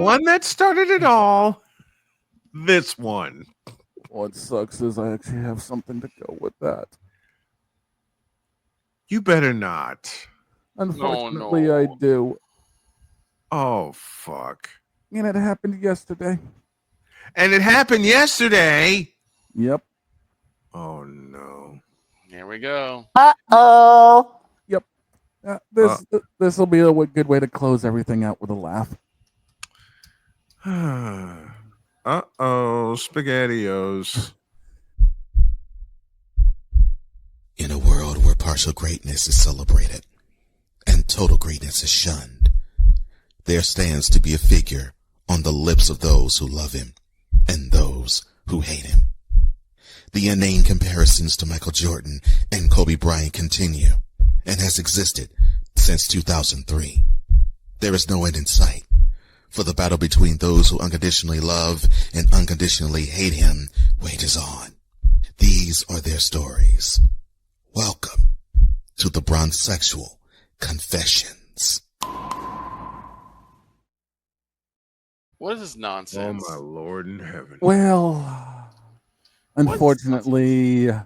One that started it all. This one. What sucks is I actually have something to go with that. You better not. Unfortunately, no. I do. Oh, fuck. And it happened yesterday. And it happened yesterday. Yep. Oh, no. Here we go. Uh-oh. Yep. This will be a good way to close everything out with a laugh. Uh-oh, SpaghettiOs. In a world where partial greatness is celebrated and total greatness is shunned, there stands to be a figure on the lips of those who love him and those who hate him. The inane comparisons to Michael Jordan and Kobe Bryant continue and has existed since 2003. There is no end in sight, for the battle between those who unconditionally love and unconditionally hate him wages on. These are their stories. Welcome to the Bronsexual Confessions. What is this Oh, nonsense? my Lord in heaven. Well, unfortunately, I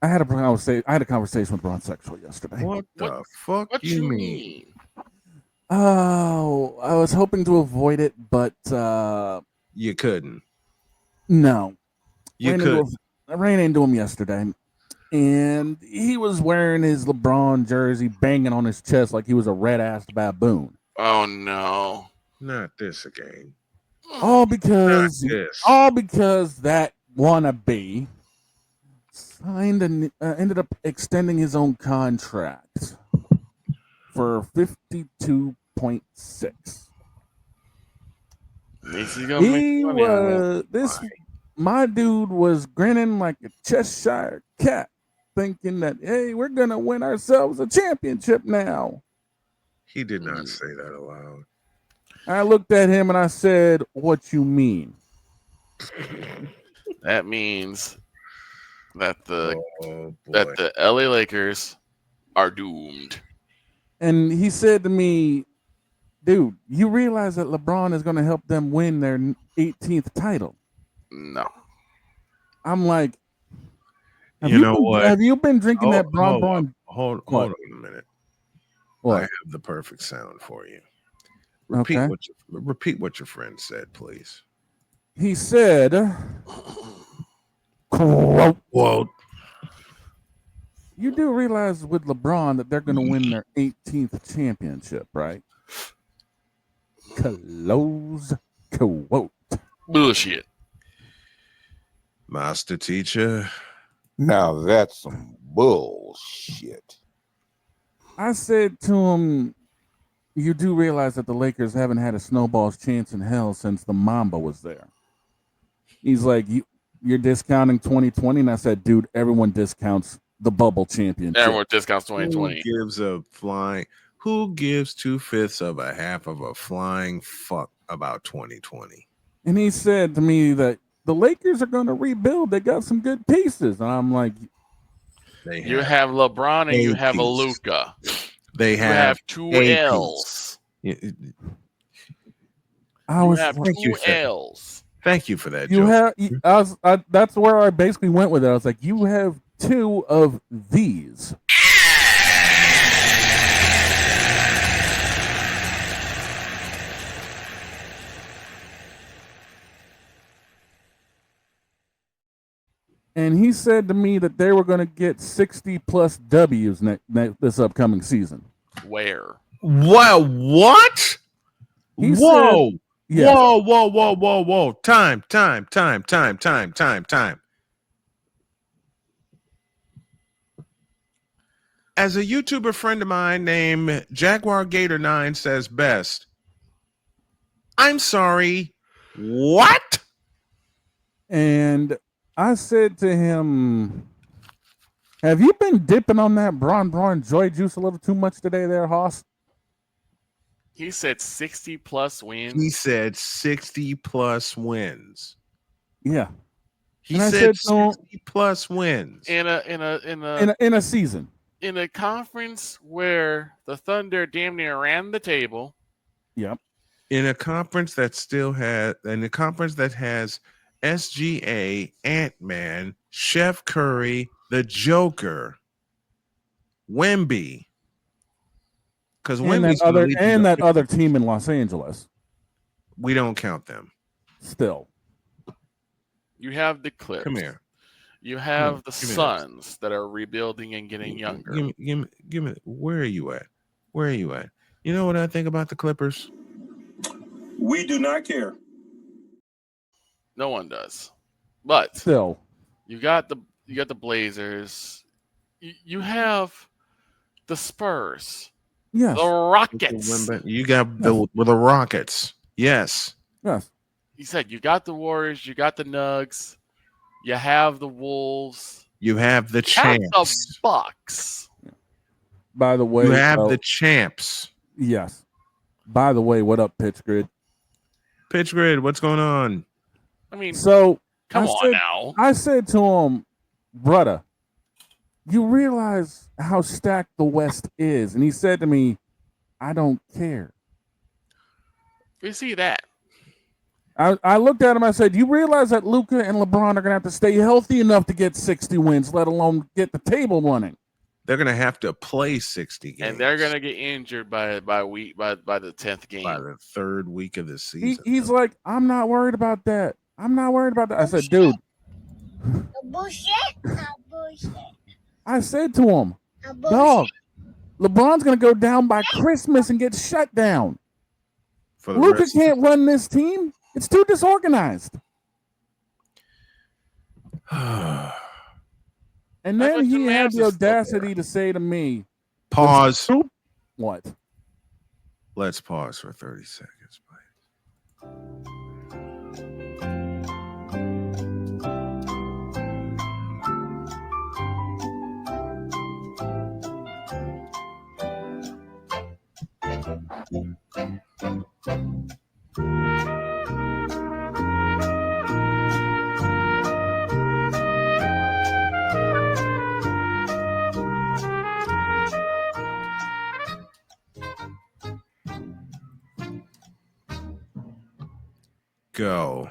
had a conversation with Bronsexual yesterday. What the fuck What you mean? Oh, I was hoping to avoid it, but You couldn't. no. You could. I ran into him yesterday, and he was wearing his LeBron jersey, banging on his chest like he was a red-assed baboon. Oh no. Not this again. All because that wannabe signed and ended up extending his own contract for 52.6. My dude was grinning like a Cheshire cat, thinking that, hey, we're gonna win ourselves a championship now. He did not say that aloud. I looked at him and I said, what you mean? That means that the LA Lakers are doomed. And he said to me, dude, you realize that LeBron is going to help them win their 18th title? No. I'm like, Have you been drinking that Bron? Hold on a minute. What? I have the perfect sound for you. Repeat what your friend said, please. He said, quote, you do realize with LeBron that they're going to win their 18th championship, right? Close quote. Bullshit. Master teacher. Now that's some bullshit. I said to him, you do realize that the Lakers haven't had a snowball's chance in hell since the Mamba was there. He's like, you're discounting 2020? And I said, dude, everyone discounts the bubble championship. Everyone discounts 2020. Who gives 2/5 of a half of a flying fuck about 2020? And he said to me that the Lakers are going to rebuild. They got some good pieces. And I'm like, you have LeBron and you have a Luka. They have two L's. You have two L's. Thank you for that. That's where I basically went with it. I was like, you have two of these. And he said to me that they were going to get 60 plus W's this upcoming season. Where? Wow! What? Whoa! Yes. Whoa! Time. As a YouTuber friend of mine named Jaguar Gator 9 says best, I'm sorry. What? And I said to him, have you been dipping on that Bron Joy juice a little too much today there, Hoss? He said 60 plus wins. He said 60 plus wins. Yeah. He said 60 plus wins. In a season. In a conference where the Thunder damn near ran the table. Yep. in a conference that has SGA, Ant-Man, Chef Curry, the Joker, Wemby. Because Wemby's that other team in Los Angeles. We don't count them. Still. You have the Clips. Come here. You have the Suns that are rebuilding and getting younger. Give me. Where are you at? Where are you at? You know what I think about the Clippers? We do not care. No one does. But still, you got the Blazers. You have the Spurs. Yes. The Rockets. You got the Rockets. Yes. Yes. You said you got the Warriors. You got the Nugs. You have the Wolves. You have the champs. The Bucks. By the way, you have the champs. Yes. By the way, what up, Pitch Grid? Pitch Grid, what's going on? I mean, so come on now. I said to him, brother, you realize how stacked the West is? And he said to me, I don't care. We see that. I looked at him, I said, you realize that Luka and LeBron are going to have to stay healthy enough to get 60 wins, let alone get the table running. They're going to have to play 60 games. And they're going to get injured by the 10th game. By the third week of the season. He's like, I'm not worried about that. I'm not worried about that. I said, dude. Bullshit. Bullshit. I said to him, dog, LeBron's going to go down by Christmas and get shut down. Luka can't run this team. It's too disorganized. And then he had the audacity to say to me, pause. What? Let's pause for 30 seconds, Go.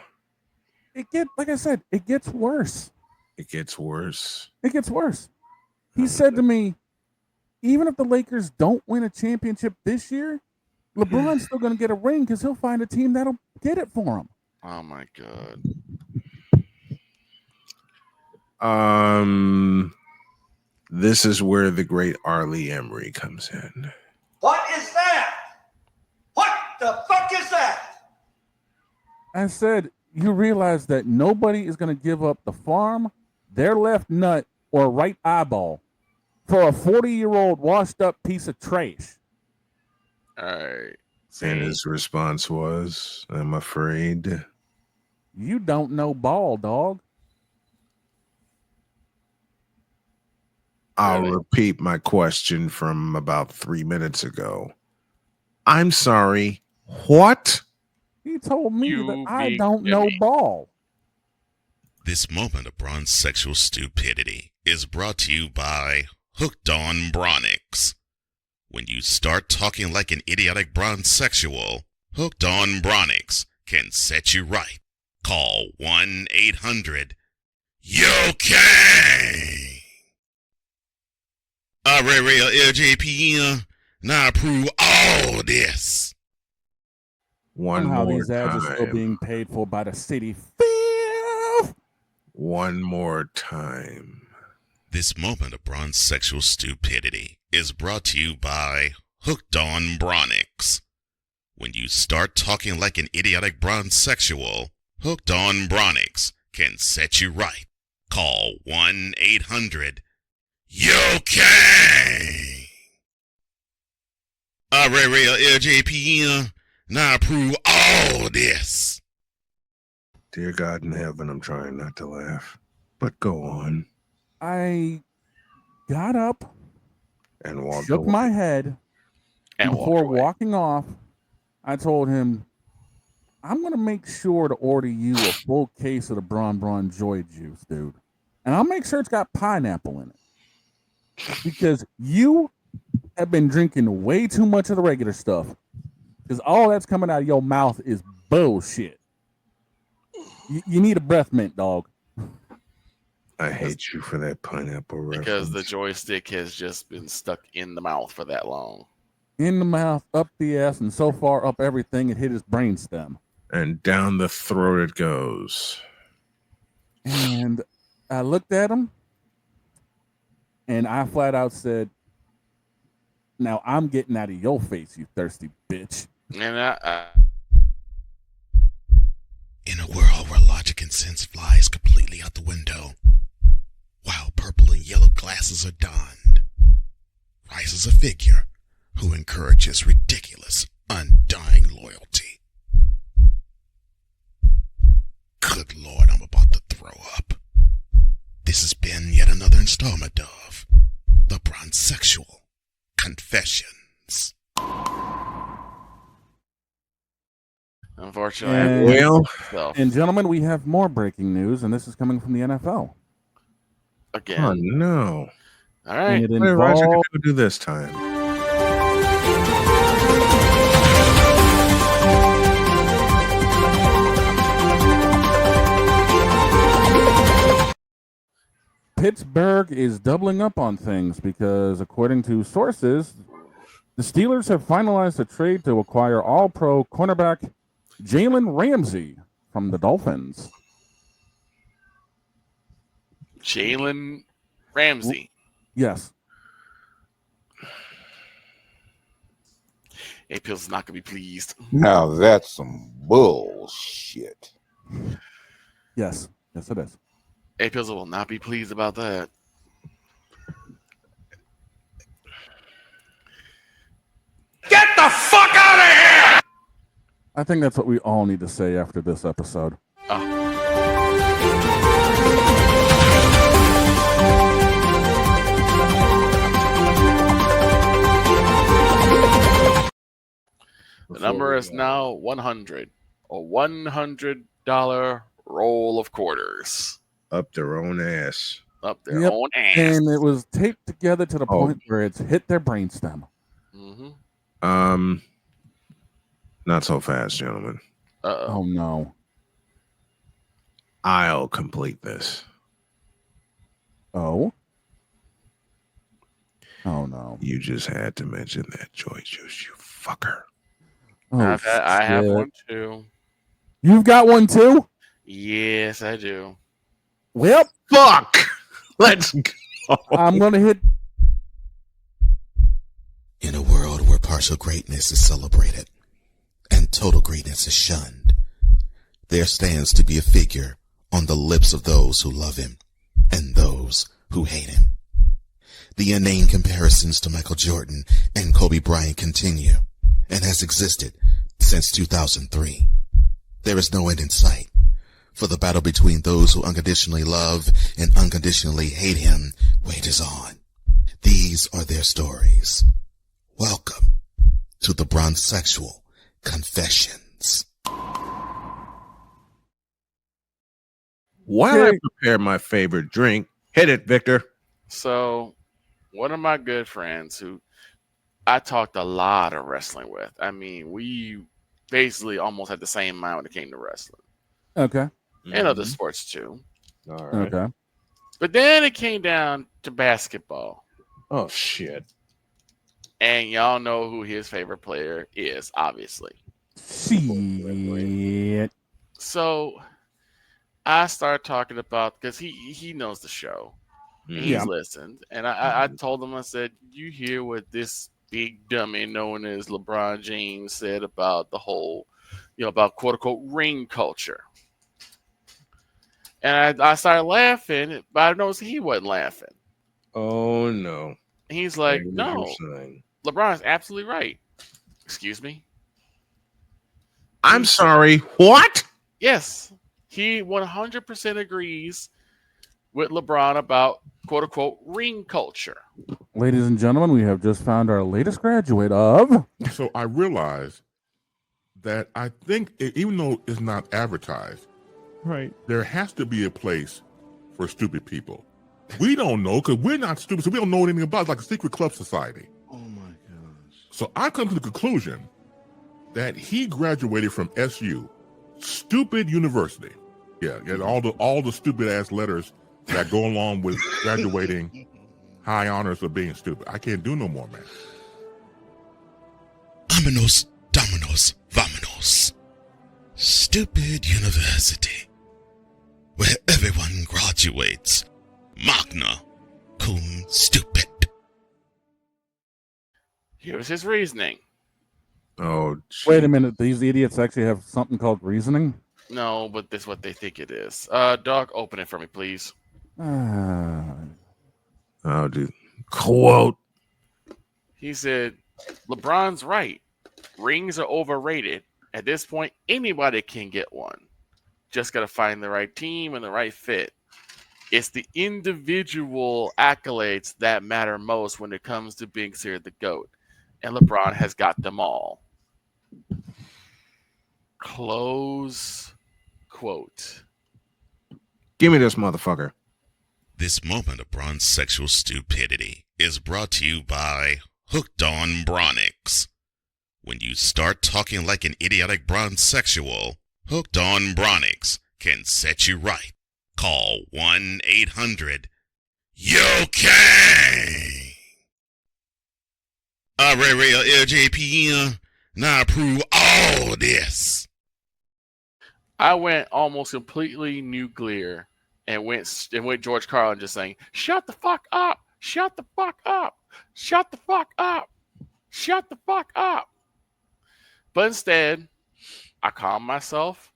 Like I said, it gets worse. It gets worse. It gets worse. He said to me, even if the Lakers don't win a championship this year, LeBron's still going to get a ring because he'll find a team that'll get it for him. Oh my God. This is where the great Arlie Emery comes in. What is that? What the fuck is that? I said, you realize that nobody is going to give up the farm, their left nut, or right eyeball for a 40-year-old washed up piece of trash. All right. And his response was, I'm afraid. You don't know ball, dog. I'll repeat my question from about 3 minutes ago. I'm sorry. What? He told me that I don't know ball. This moment of Bronsexual stupidity is brought to you by Hooked on Bronix. When you start talking like an idiotic Bronsexual, Hooked on Bronix can set you right. Call 1-800-YO-KANG. Real LJPM, now approve all this. Somehow these ads are still being paid for by the city. One more time. This moment of Bronsexual stupidity is brought to you by Hooked on Bronix. When you start talking like an idiotic Bronsexual, Hooked on Bronix can set you right. Call 1-800-YO-KANG. Real LJPM, now approve all this. Dear God in heaven, I'm trying not to laugh, but go on. I got up and walked shook away. my head, and before walking off, I told him, I'm going to make sure to order you a full case of the Bron Joy juice, dude. And I'll make sure it's got pineapple in it. Because you have been drinking way too much of the regular stuff. Because all that's coming out of your mouth is bullshit. You need a breath mint, dog. I hate you for that pineapple reference. Because the joystick has just been stuck in the mouth for that long. In the mouth, up the ass, and so far up everything, it hit his brainstem. And down the throat it goes. And I looked at him, and I flat out said, "Now I'm getting out of your face, you thirsty bitch." And In a world where logic and sense flies completely out the window, while purple and yellow glasses are donned, rises a figure who encourages ridiculous, undying loyalty. Good Lord, I'm about to throw up. This has been yet another installment of the Bronsexual Confessions. unfortunately, And gentlemen, we have more breaking news, and this is coming from the NFL. again. Oh no! All right. And it What did Roger involves Goodell do this time? Pittsburgh is doubling up on things because, according to sources, the Steelers have finalized a trade to acquire all-pro cornerback Jalen Ramsey from the Dolphins. Jalen Ramsey. Yes. A-Pill's not going to be pleased. Now that's some bullshit. Yes. Yes, it is. A-Pills will not be pleased about that. Get the fuck out of here! I think that's what we all need to say after this episode. The number is now 100. A $100 roll of quarters. Up their own ass. Up their Yep. own ass. And it was taped together to the Oh. point where it's hit their brainstem. Mm-hmm. Not so fast, gentlemen. Uh-oh. Oh, no. I'll complete this. Oh? Oh, no. You just had to mention that joy juice, you fucker. Oh, I have shit. one too. You've got one too? Yes, I do. Well, fuck. Let's go. I'm going to hit. In a world where partial greatness is celebrated and total greatness is shunned, there stands to be a figure on the lips of those who love him and those who hate him. The inane comparisons to Michael Jordan and Kobe Bryant continue and has existed since 2003. There is no end in sight, for the battle between those who unconditionally love and unconditionally hate him wages on. These are their stories. Welcome to the Bronsexual Confessions. While I prepare my favorite drink, hit it, Victor. So, one of my good friends who I talked a lot of wrestling with. I mean, we basically almost had the same mind when it came to wrestling. Okay. And other sports too. All right. Okay. But then it came down to basketball. Oh, shit. And y'all know who his favorite player is, obviously. Shit. So I started talking about, because he knows the show. And he's listened. And I told him, I said, you hear what this big dummy known as LeBron James said about the whole, about quote unquote ring culture. And I started laughing, but I noticed he wasn't laughing. Oh, no. He's like, What no, you're saying. LeBron's absolutely right. Excuse me? I'm sorry. What? Yes. He 100% agrees with LeBron about quote unquote ring culture. Ladies and gentlemen, we have just found our latest graduate of. So I realized that I think, even though it's not advertised, Right. there has to be a place for stupid people. We don't know because we're not stupid, so we don't know anything about it. It's like a secret club society. Oh my gosh. So I come to the conclusion that he graduated from SU, Stupid University. Yeah, all the stupid ass letters that go along with graduating high honors of being stupid. I can't do no more, man. Vámonos, dominos, vámonos. Stupid University, where everyone graduates magna cum stupid. Here's his reasoning. Oh, wait a minute. These idiots actually have something called reasoning? No, but this is what they think it is. Dog, open it for me, please. Oh, dude. Quote. He said, LeBron's right. Rings are overrated. At this point, anybody can get one. Just got to find the right team and the right fit. It's the individual accolades that matter most when it comes to being considered the GOAT. And LeBron has got them all. Close quote. Give me this motherfucker. This moment of Bronsexual stupidity is brought to you by Hooked on Bronix. When you start talking like an idiotic Bronsexual, Hooked on Bronix can set you right. Call 1-800-YOKAY. Real LJPM, now approve all this. I went almost completely nuclear and went George Carlin just saying, shut the fuck up, shut the fuck up, shut the fuck up, shut the fuck up. But instead, I calmed myself.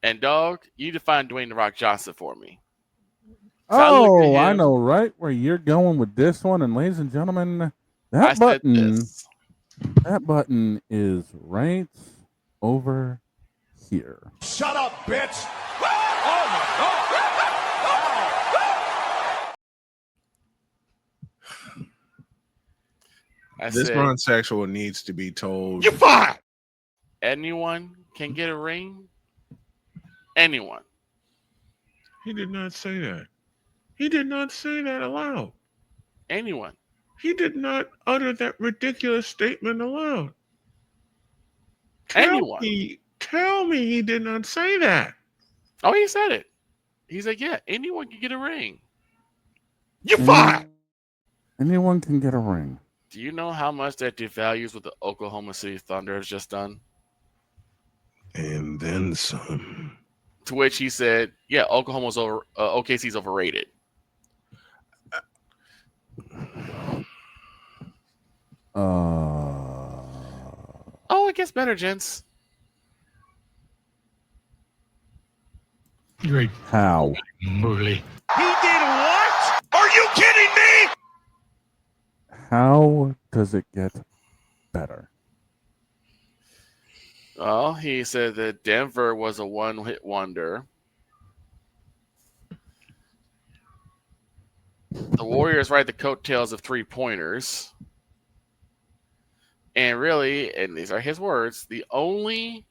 And dog, you need to find Dwayne The Rock Johnson for me. Oh, I know right where you're going with this one. And ladies and gentlemen, that button is right over here. Shut up, bitch! Oh my God! This Bronsexual needs to be told. You're fired! Anyone can get a ring. Anyone. He did not say that. He did not say that aloud. Anyone. He did not utter that ridiculous statement aloud. Anyone. Tell me he did not say that. Oh, he said it. He's like, yeah, anyone can get a ring. You're fired. Anyone can get a ring. Do you know how much that devalues what the Oklahoma City Thunder has just done? And then some. To which he said, yeah, OKC's overrated. Oh, it gets better, gents. Great. How? Bully. He did what? Are you kidding me? How does it get better? Well, he said that Denver was a one-hit wonder. The Warriors ride the coattails of three-pointers. And really, and these are his words, the only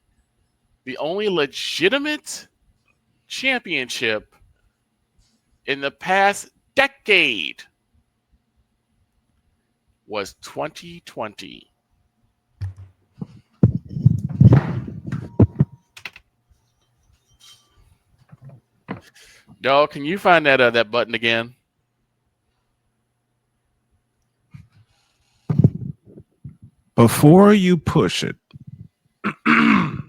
legitimate championship in the past decade was 2020. No, can you find that button again? Before you push it, I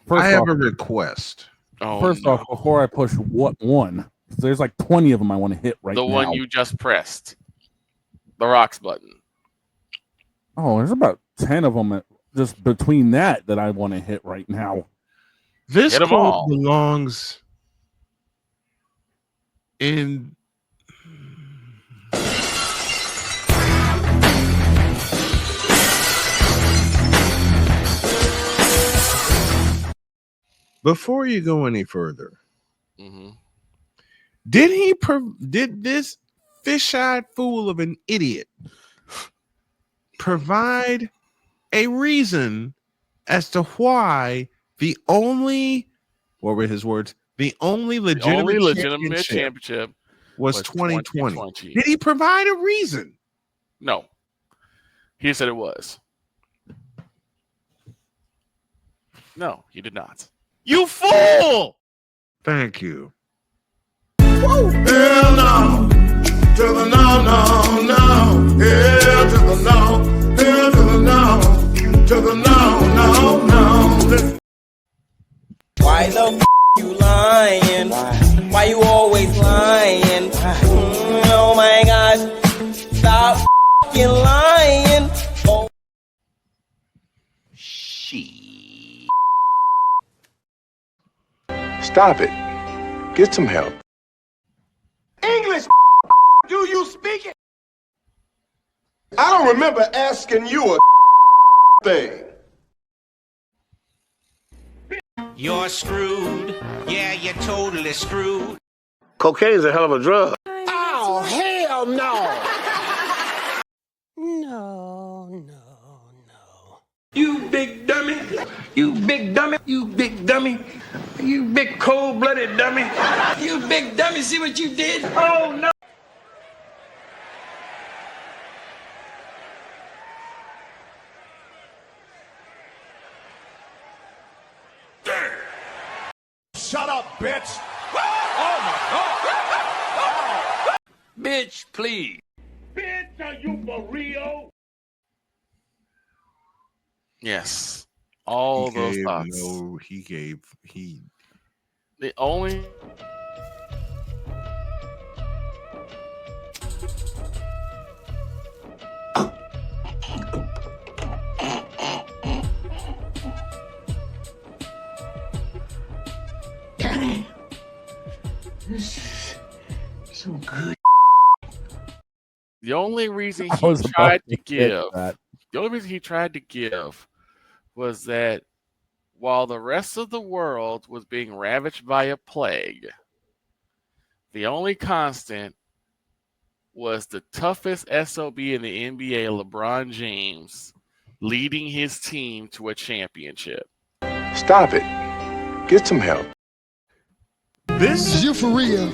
have a request. First off, before I push what one, there's like 20 of them I want to hit right now. The one you just pressed. The rocks button. Oh, there's about 10 of them just between that I want to hit right now. This quote belongs in. Before you go any further, did this fish-eyed fool of an idiot provide a reason as to why the only, what were his words? The only legitimate championship was 2020. Did he provide a reason? No. He said it was. No, he did not. You fool! Thank you. Hell no. To the no, no, no. Hell to the no. Hell to the no. To the no, no, no. Why the f you lying? Why you always lying? Oh my gosh. Stop f***ing lying. Oh. Stop it. Get some help. English, do you speak it? I don't remember asking you a thing. You're screwed. Yeah, you're totally screwed. Cocaine's a hell of a drug. Oh, hell no. No, no, no. You big dummy. You big dummy. You big dummy. You big cold-blooded dummy. You big dummy, see what you did? Oh, no. Shut up, bitch. Oh, my God. Bitch, please. Bitch, are you for real? Yes. All He those gave thoughts. No, The only So good. the only reason I he was about tried to to give that. the only reason he tried to give was that while the rest of the world was being ravaged by a plague, the only constant was the toughest SOB in the NBA, LeBron James, leading his team to a championship. Stop it. Get some help. This You for real?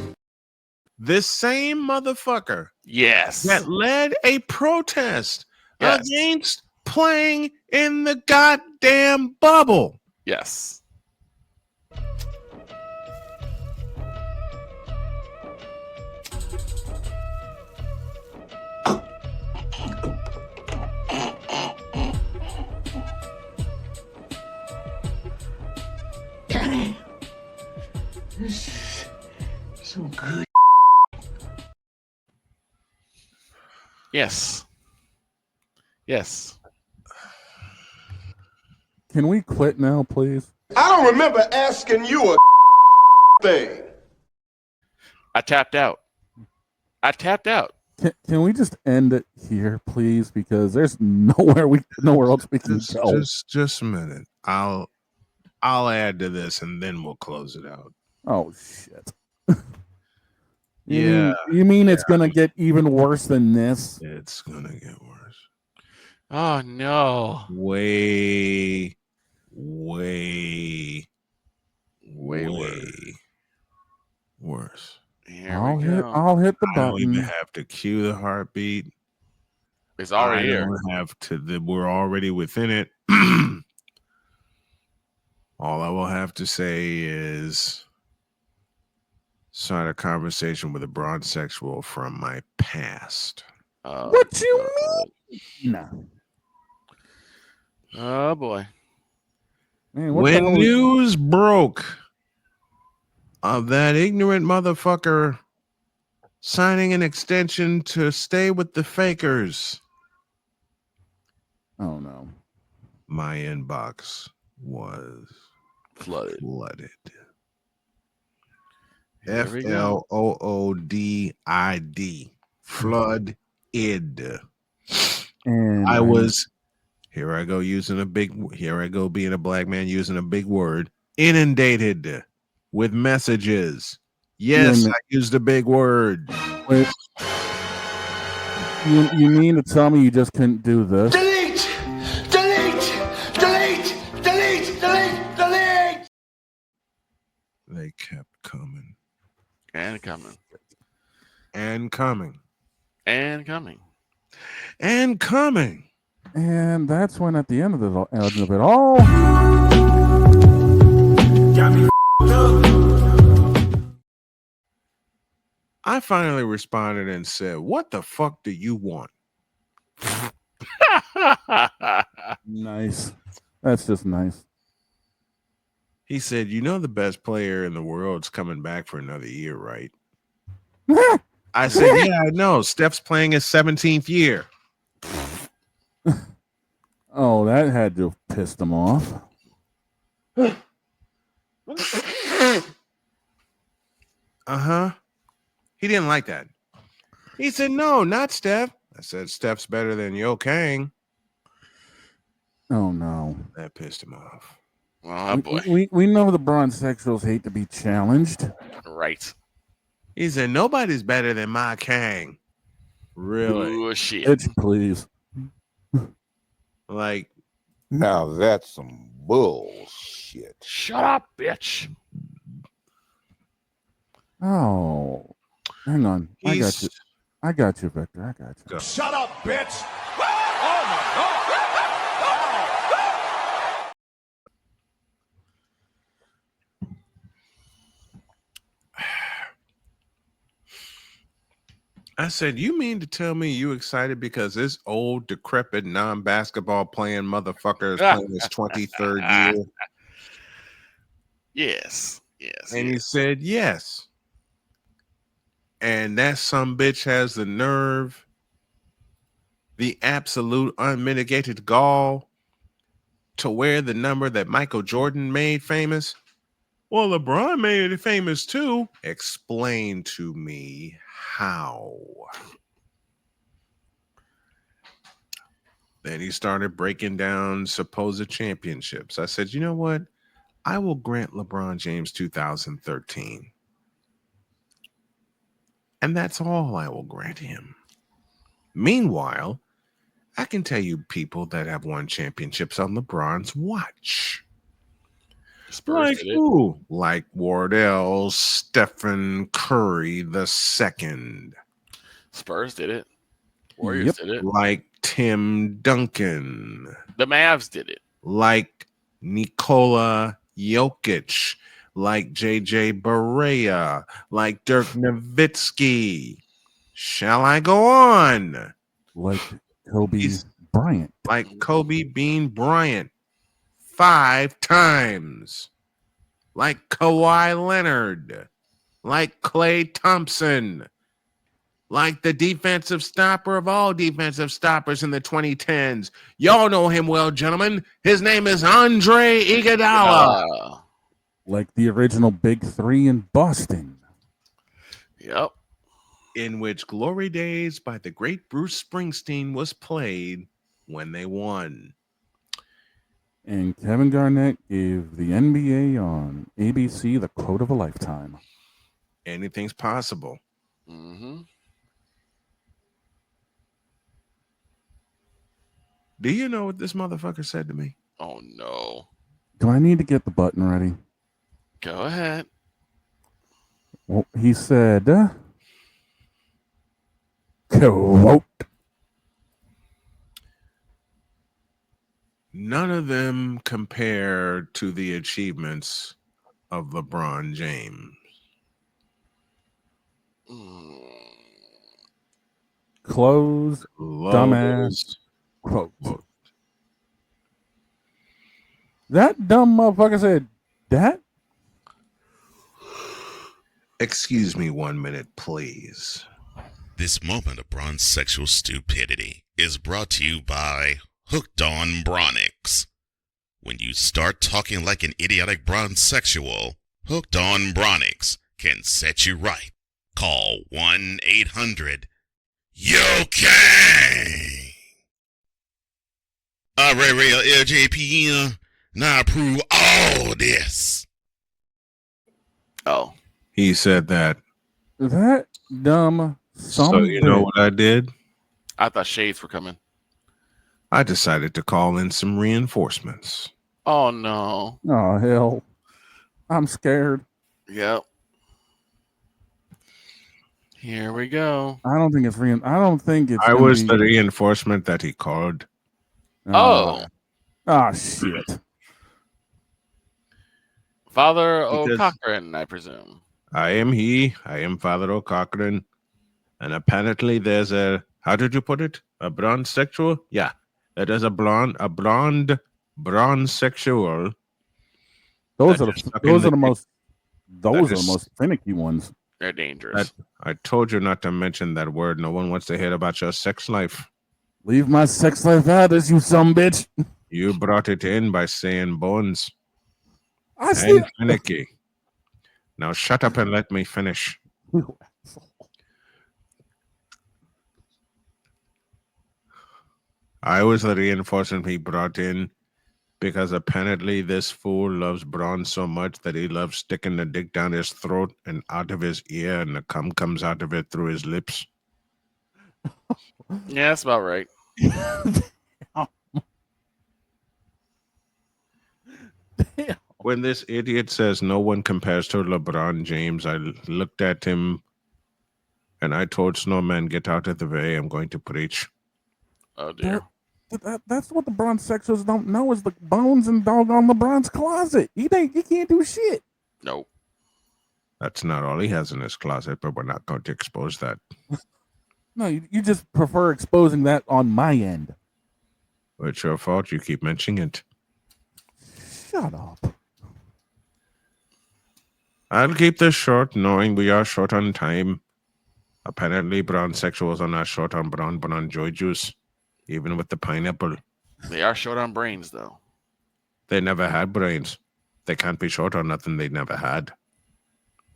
This same motherfucker Yes. that led a protest Yes. against playing in the goddamn bubble. Yes. So good. Yes. Yes. Can we quit now, please? I don't remember asking you a thing. I tapped out. Can we just end it here, please? Because there's nowhere else we can go. Just a minute. I'll add to this and then we'll close it out. Oh shit. Yeah. You mean it's gonna get even worse than this? It's gonna get worse. Oh no. Way worse. Here I'll we hit go. I'll hit the I don't even button. have to cue the heartbeat. It's already I here. don't have to. We're already within it. All I will have to say is start a conversation with a Bronsexual from my past. What you mean? No. Oh boy. Man, what the When hell is- news broke of that ignorant motherfucker signing an extension to stay with the fakers, Oh no. my inbox was Flooded. Here we go. FLOODID. Flooded. And I was here I go being a black man using a big word, inundated with messages. Yes, I used a big word. Wait. You mean to tell me you just couldn't do this? Delete! They kept coming. And coming. And coming. And coming. And coming. And that's when at the end of it all I finally responded and said, "What the fuck do you want?" Nice. That's just nice. He said, "You know the best player in the world's coming back for another year, right?" I said, "Yeah, I know. Steph's playing his 17th year." Oh, that had to have pissed him off. Uh-huh. He didn't like that. He said, "No, not Steph." I said, "Steph's better than Yo Kang." Oh no. That pissed him off. Oh boy. We know the Bronsexuals hate to be challenged. Right. He said, "Nobody's better than my Kang." Really? Bullshit. Bitch, please. Like, now that's some bullshit. Shut up, bitch. Oh, hang on. I got you. I got you, Victor. I got you. Shut up, bitch. Oh my God. I said, "You mean to tell me you excited because this old, decrepit, non-basketball playing motherfucker is playing his 23rd year?" Yes. Yes. And he said, "Yes." And that sumbitch has the nerve, the absolute unmitigated gall to wear the number that Michael Jordan made famous. Well, LeBron made it famous too. Explain to me how. Then he started breaking down supposed championships. I said, "You know what? I will grant LeBron James 2013. And that's all I will grant him. Meanwhile, I can tell you people that have won championships on LeBron's watch." Spurs Like who? Like Wardell Stephen Curry II. Spurs did it. Warriors did it. Like Tim Duncan. The Mavs did it. Like Nikola Jokic. Like JJ Barea. Like Dirk Nowitzki. Shall I go on? Like Kobe Bryant. Like Kobe Bean Bryant. 5 times. Like Kawhi Leonard. Like Klay Thompson. Like the defensive stopper of all defensive stoppers in the 2010s. Y'all know him well, gentlemen. His name is Andre Iguodala. Like the original Big Three in Boston. Yep. In which Glory Days by the great Bruce Springsteen was played when they won. And Kevin Garnett gave the NBA on ABC the quote of a lifetime. Anything's possible. Mm-hmm. Do you know what this motherfucker said to me? Oh, no. Do I need to get the button ready? Go ahead. Well, he said, quote, "None of them compare to the achievements of LeBron James." Close, dumbass, quote. That dumb motherfucker said that? Excuse me 1 minute, please. This moment of Bronsexual stupidity is brought to you by Hooked on Bronix. When you start talking like an idiotic Bronsexual, Hooked on Bronix can set you right. Call 1-800-YO-KANG. Real LJPM. Now approve all this. Oh. He said that. That dumb So you know what I did? I thought shades were coming. I decided to call in some reinforcements. Oh, no. Oh, hell. I'm scared. Yep. Here we go. I don't think it's I don't think it's. I was the reinforcement that he called. Oh. Ah, shit. Father Because- O'Cochran, I presume. I am he. I am Father O'Cochran. And apparently there's a, how did you put it? A bronsexual? Yeah. There's a blonde bronsexual. Those are the most finicky ones. They're dangerous. I told you not to mention that word. No one wants to hear about your sex life. Leave my sex life out, as you bitch. You brought it in by saying bones. I see. Finicky. Now shut up and let me finish. I was the reinforcement he brought in because apparently this fool loves Braun so much that he loves sticking the dick down his throat and out of his ear, and the cum comes out of it through his lips. Yeah, that's about right. When this idiot says no one compares to LeBron James, I looked at him and I told Snowman, get out of the way. I'm going to preach. Oh, dear. That's what the bronsexuals don't know is the bones and doggone LeBron's closet. He can't do shit. Nope. That's not all he has in his closet, but we're not going to expose that. No, you just prefer exposing that on my end. Well, it's your fault. You keep mentioning it. Shut up. I'll keep this short, knowing we are short on time. Apparently, bronsexuals are not short on brown, but on joy juice, even with the pineapple. They are short on brains, though. They never had brains. They can't be short on nothing they never had.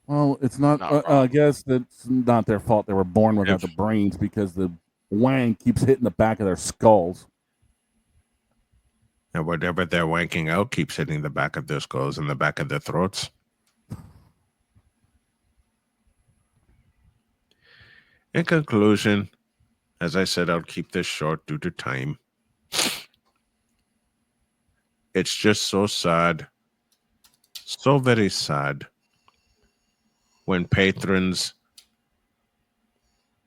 Well, it's not. I guess that's not their fault. They were born without the brains because the wang keeps hitting the back of their skulls. And whatever they're wanking out keeps hitting the back of their skulls and the back of their throats. In conclusion, as I said, I'll keep this short due to time. It's just so sad, so very sad, when patrons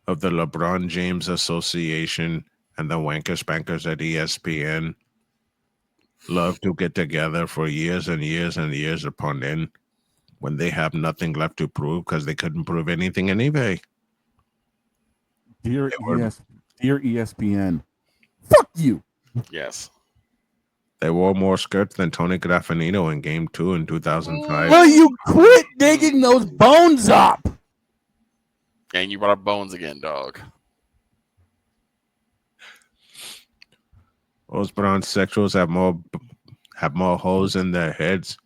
of the LeBron James Association and the Wanker Spankers at ESPN love to get together for years and years and years upon end when they have nothing left to prove because they couldn't prove anything anyway. Dear ESPN, fuck you. Yes. They wore more skirts than Tony Graffinino in Game 2 in 2005. Will you quit digging those bones up? And you brought up bones again, dog. Those bronsexuals have more holes in their heads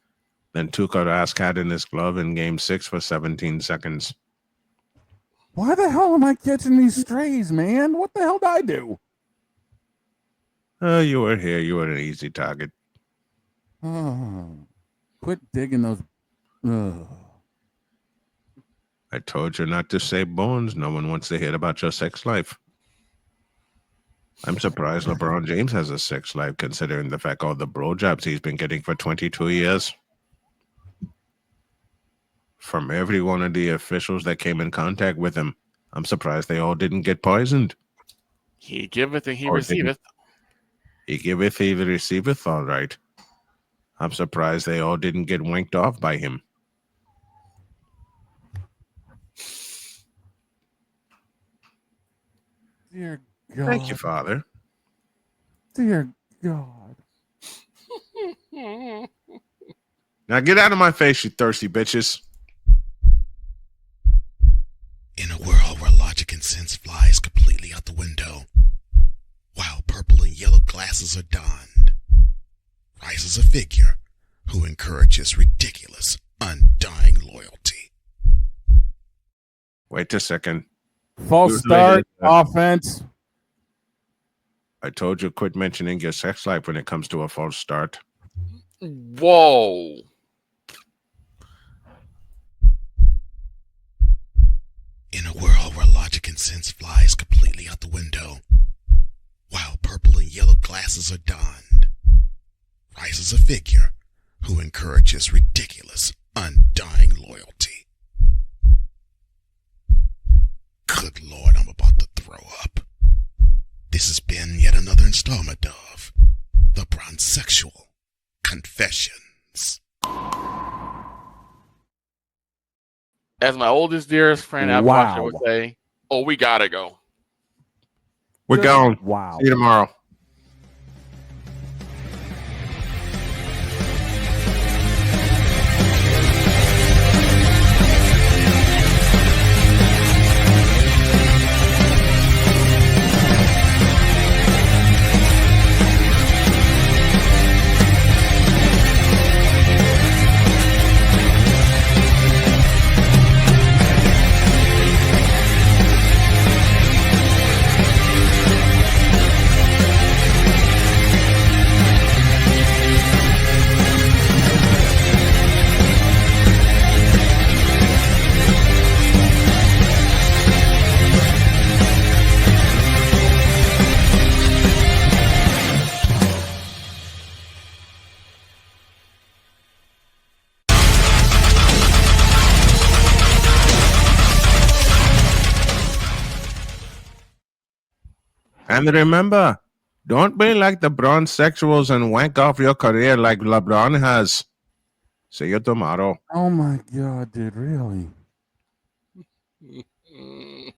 than Tuukka Rask had in his glove in Game 6 for 17 seconds. Why the hell am I catching these strays, man? What the hell did I do? You were here. You were an easy target. Quit digging those. I told you not to say bones. No one wants to hear about your sex life. I'm surprised LeBron James has a sex life, considering the fact all the blowjobs he's been getting for 22 years. From every one of the officials that came in contact with him. I'm surprised they all didn't get poisoned. He giveth and he receiveth. He giveth, he receiveth, all right. I'm surprised they all didn't get wanked off by him. Dear God. Thank you, Father. Dear God. Now get out of my face, you thirsty bitches. In a world where logic and sense flies completely out the window, while purple and yellow glasses are donned, rises a figure who encourages ridiculous, undying loyalty. Wait a second. False start, offense. I told you quit mentioning your sex life when it comes to a false start. Whoa. In a world where logic and sense flies completely out the window, while purple and yellow glasses are donned, rises a figure who encourages ridiculous, undying loyalty. Good Lord, I'm about to throw up. This has been yet another installment of The Bronsexual Confessions. as my oldest, dearest friend, Apple Watcher would say, "Oh, we gotta go. We're going. Wow. See you tomorrow." And remember, don't be like the Bronsexuals and wank off your career like LeBron has. See you tomorrow. Oh my God, dude, really?